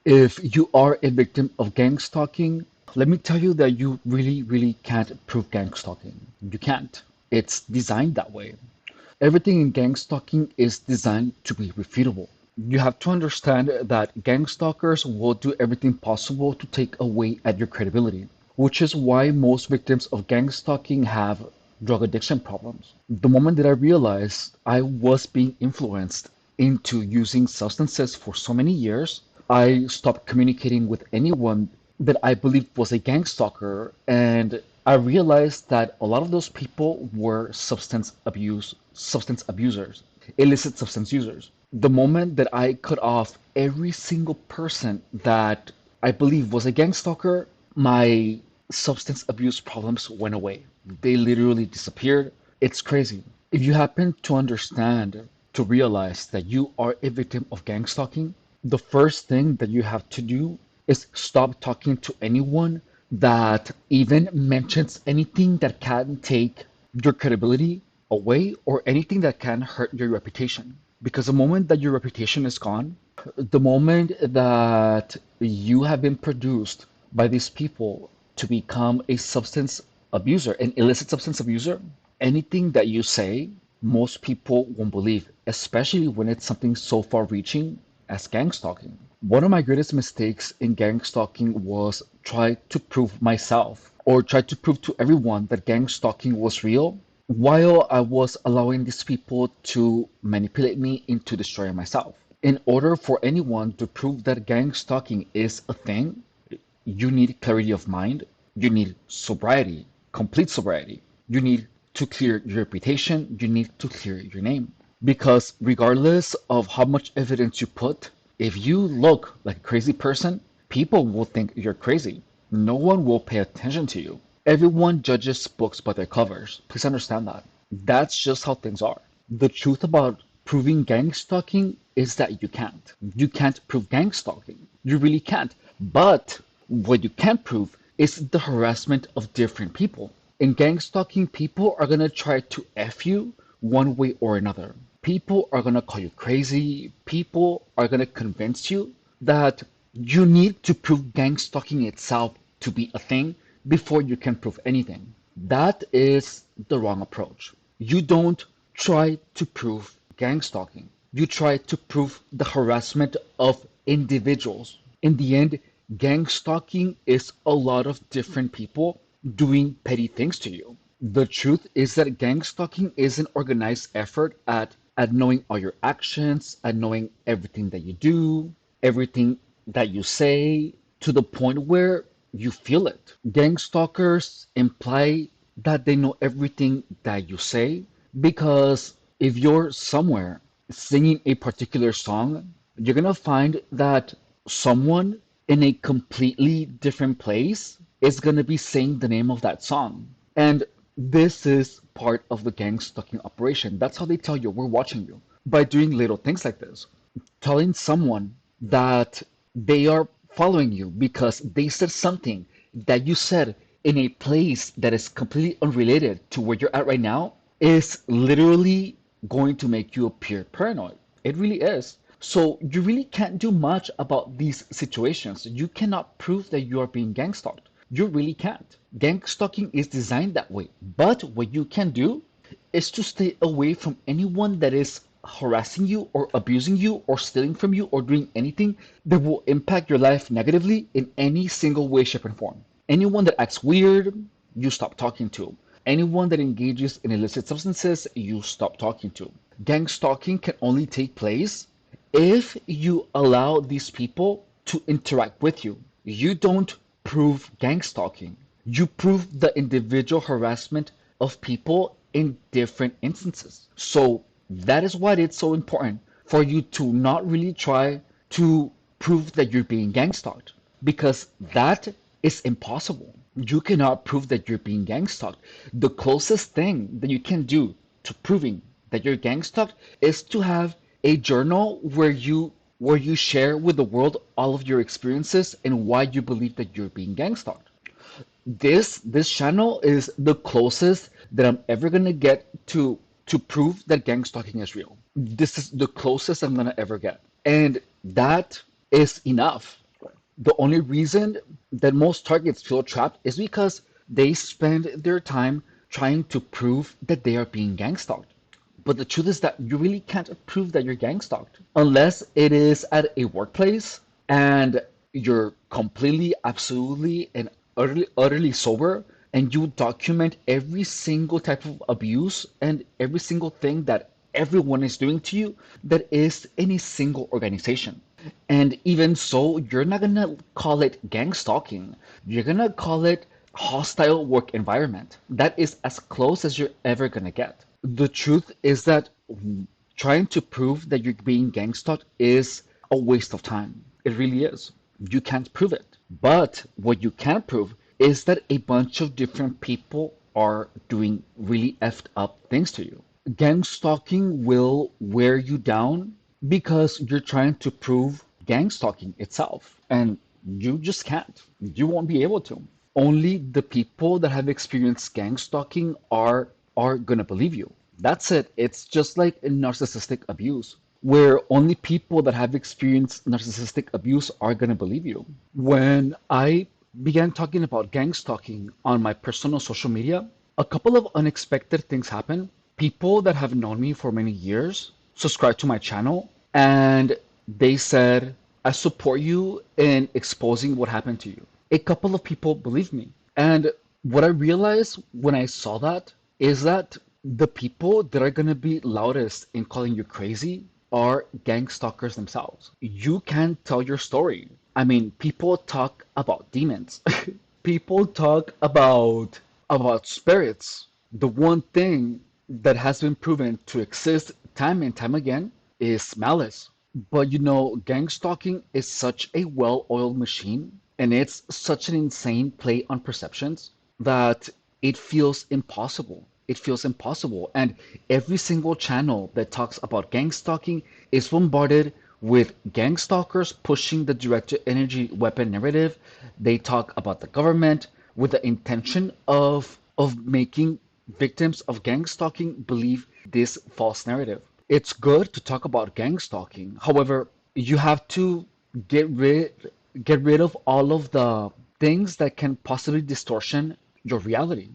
If you are a victim of gang stalking, let me tell you that you really, really can't prove gang stalking. You can't. It's designed that way. Everything in gang stalking is designed to be refutable. You have to understand that gang stalkers will do everything possible to take away at your credibility, which is why most victims of gang stalking have drug addiction problems. The moment that I realized I was being influenced into using substances for so many years, I stopped communicating with anyone that I believed was a gang stalker, and I realized that a lot of those people were substance abusers, illicit substance users. The moment that I cut off every single person that I believe was a gang stalker, my substance abuse problems went away. They literally disappeared. It's crazy. If you happen to understand, to realize that you are a victim of gang stalking, the first thing that you have to do is stop talking to anyone that even mentions anything that can take your credibility away or anything that can hurt your reputation. Because the moment that your reputation is gone, the moment that you have been produced by these people to become a substance abuser, an illicit substance abuser, anything that you say, most people won't believe, especially when it's something so far reaching as gang stalking. One of my greatest mistakes in gang stalking was try to prove myself or try to prove to everyone that gang stalking was real while I was allowing these people to manipulate me into destroying myself. In order for anyone to prove that gang stalking is a thing, you need clarity of mind, you need sobriety, complete sobriety. You need to clear your reputation, you need to clear your name. Because regardless of how much evidence you put, if you look like a crazy person, people will think you're crazy. No one will pay attention to you. Everyone judges books by their covers. Please understand that. That's just how things are. The truth about proving gang stalking is that you can't. You can't prove gang stalking. You really can't. But what you can prove is the harassment of different people. In gang stalking, people are gonna try to F you one way or another. People are gonna call you crazy. People are gonna convince you that you need to prove gang stalking itself to be a thing before you can prove anything. That is the wrong approach. You don't try to prove gang stalking. You try to prove the harassment of individuals. In the end, gang stalking is a lot of different people doing petty things to you. The truth is that gang stalking is an organized effort at knowing all your actions, at knowing everything that you do, everything that you say, to the point where you feel it. Gang stalkers imply that they know everything that you say because if you're somewhere singing a particular song, you're gonna find that someone in a completely different place is gonna be saying the name of that song. And this is part of the gang stalking operation. That's how they tell you we're watching you. By doing little things like this. Telling someone that they are following you because they said something that you said in a place that is completely unrelated to where you're at right now is literally going to make you appear paranoid. It really is. So you really can't do much about these situations. You cannot prove that you are being gang stalked. You really can't. Gang stalking is designed that way. But what you can do is to stay away from anyone that is harassing you or abusing you or stealing from you or doing anything that will impact your life negatively in any single way, shape, and form. Anyone that acts weird, you stop talking to. Anyone that engages in illicit substances, you stop talking to. Gang stalking can only take place if you allow these people to interact with you. You don't prove gang stalking. You prove the individual harassment of people in different instances. So that is why it's so important for you to not really try to prove that you're being gang stalked because that is impossible. You cannot prove that you're being gang stalked. The closest thing that you can do to proving that you're gang stalked is to have a journal where you share with the world all of your experiences and why you believe that you're being gang stalked. This channel is the closest that I'm ever gonna get to prove that gang stalking is real. This is the closest I'm gonna ever get, and that is enough. The only reason that most targets feel trapped is because they spend their time trying to prove that they are being gang stalked. But the truth is that you really can't prove that you're gang stalked unless it is at a workplace and you're completely, absolutely, and utterly sober, and you document every single type of abuse and every single thing that everyone is doing to you that is in a single organization. And even so, you're not gonna call it gang stalking. You're gonna call it hostile work environment. That is as close as you're ever gonna get. The truth is that trying to prove that you're being gang stalked is a waste of time. It really is. You can't prove it. But what you can prove is that a bunch of different people are doing really effed up things to you. Gang stalking will wear you down because you're trying to prove gang stalking itself, and you just can't. You won't be able to. Only the people that have experienced gang stalking are gonna believe you. That's it. It's just like in narcissistic abuse, where only people that have experienced narcissistic abuse are gonna believe you. When I began talking about gang stalking on my personal social media, a couple of unexpected things happened. People that have known me for many years subscribed to my channel and they said, I support you in exposing what happened to you. A couple of people believed me. And what I realized when I saw that is that the people that are going to be loudest in calling you crazy are gang stalkers themselves. You can tell your story. I mean, people talk about demons. People talk about spirits. The one thing that has been proven to exist time and time again is malice. But gang stalking is such a well-oiled machine, and it's such an insane play on perceptions that it feels impossible. It feels impossible. And every single channel that talks about gang stalking is bombarded with gang stalkers pushing the directed energy weapon narrative. They talk about the government with the intention of making victims of gang stalking believe this false narrative. It's good to talk about gang stalking. However, you have to get rid get rid of all of the things that can possibly distortion your reality.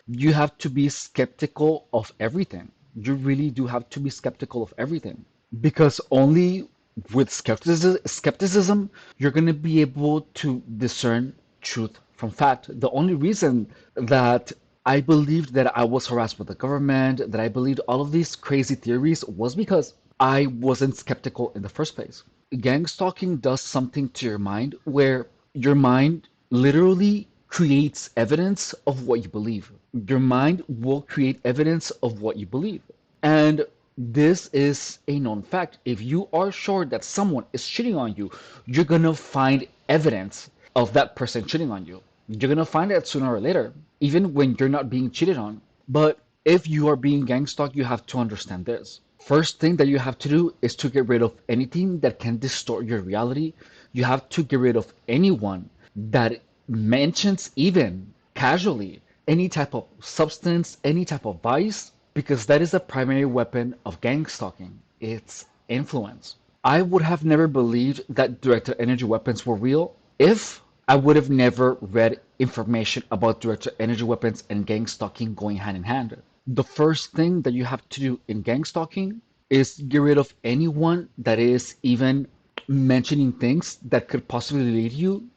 You have to be skeptical of everything. You really do have to be skeptical of everything because only with skepticism you're going to be able to discern truth from fact. The only reason that I believed that I was harassed by the government, that I believed all of these crazy theories was because I wasn't skeptical in the first place. Gang stalking does something to your mind where your mind literally creates evidence of what you believe. Your mind will create evidence of what you believe. And this is a known fact. If you are sure that someone is cheating on you, you're gonna find evidence of that person cheating on you. You're gonna find it sooner or later, even when you're not being cheated on. But if you are being gang stalked, you have to understand this. First thing that you have to do is to get rid of anything that can distort your reality. You have to get rid of anyone that mentions even casually any type of substance, any type of vice, because that is the primary weapon of gang stalking. It's influence. I would have never believed that directed energy weapons were real if I would have never read information about directed energy weapons and gang stalking going hand in hand. The first thing that you have to do in gang stalking is get rid of anyone that is even mentioning things that could possibly lead you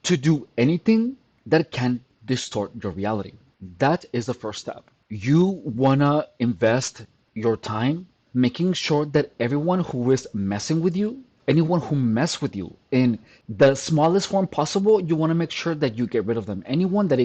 to do anything that can distort your reality. That is the first step. You wanna invest your time making sure that everyone who is messing with you, anyone who mess with you in the smallest form possible, you want to make sure that you get rid of them. Anyone that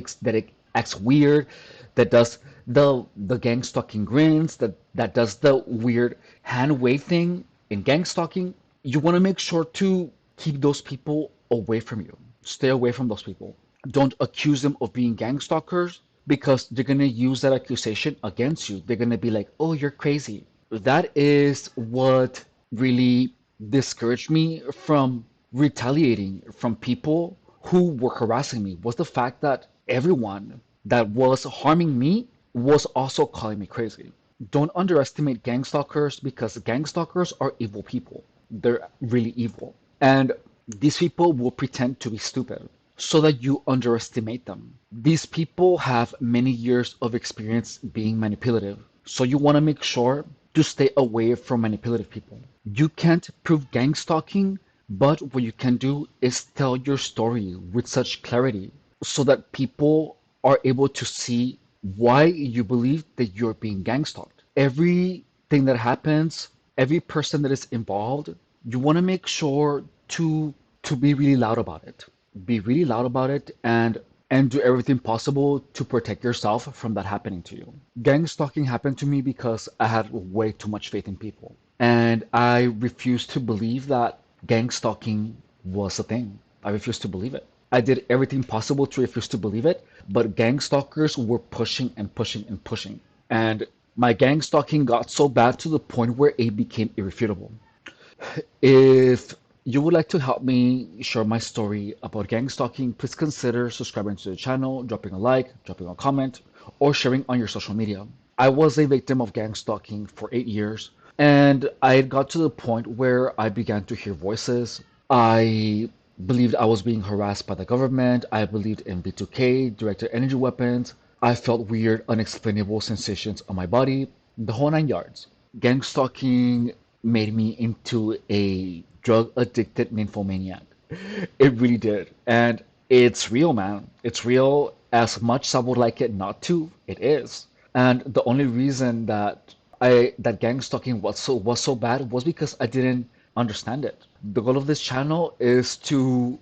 acts weird, that does the gang stalking grins, that does the weird hand wave thing in gang stalking, you want to make sure to keep those people away from you. Stay away from those people. Don't accuse them of being gang stalkers because they're going to use that accusation against you. They're going to be like, oh, you're crazy. That is what really discouraged me from retaliating from people who were harassing me was the fact that everyone that was harming me was also calling me crazy. Don't underestimate gang stalkers because gang stalkers are evil people. They're really evil. And These people will pretend to be stupid so that you underestimate them. These people have many years of experience being manipulative, so you want to make sure to stay away from manipulative people. You can't prove gang stalking, but what you can do is tell your story with such clarity so that people are able to see why you believe that you're being gang stalked. Everything that happens, every person that is involved, you want to make sure to be really loud about it. Be really loud about it and do everything possible to protect yourself from that happening to you. Gang stalking happened to me because I had way too much faith in people. And I refused to believe that gang stalking was a thing. I refused to believe it. I did everything possible to refuse to believe it, but gang stalkers were pushing and pushing and pushing. And my gang stalking got so bad to the point where it became irrefutable. If you would like to help me share my story about gang stalking, please consider subscribing to the channel, dropping a like, dropping a comment, or sharing on your social media. I was a victim of gang stalking for 8 years, and I got to the point where I began to hear voices. I believed I was being harassed by the government. I believed in B2K, directed energy weapons. I felt weird, unexplainable sensations on my body, the whole nine yards. Gang stalking made me into a drug addicted nymphomaniac. It really did. And it's real, man. It's real. As much as I would like it not to, it is. And the only reason that gang stalking was so bad was because I didn't understand it. The goal of this channel is to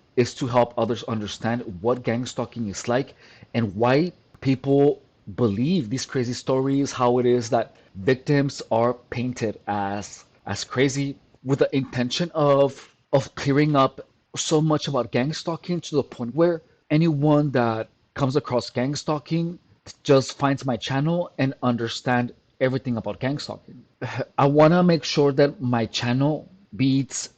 help others understand what gang stalking is like and why people believe these crazy stories, how it is that victims are painted as crazy with the intention of clearing up so much about gang stalking to the point where anyone that comes across gang stalking just finds my channel and understand everything about gang stalking. I want to make sure that my channel beats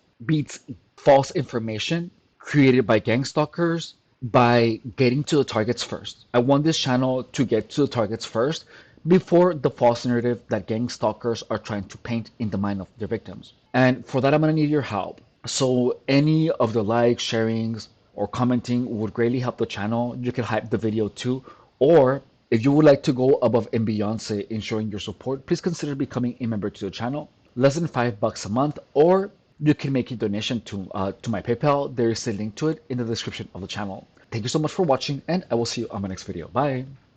false information created by gang stalkers by getting to the targets first. I want this channel to get to the targets first before the false narrative that gang stalkers are trying to paint in the mind of their victims. And for that, I'm going to need your help. So any of the likes, sharings, or commenting would greatly help the channel. You can hype the video too. Or if you would like to go above and beyond, say, in showing your support, please consider becoming a member to the channel. Less than $5 a month, or you can make a donation to my PayPal. There is a link to it in the description of the channel. Thank you so much for watching, and I will see you on my next video. Bye.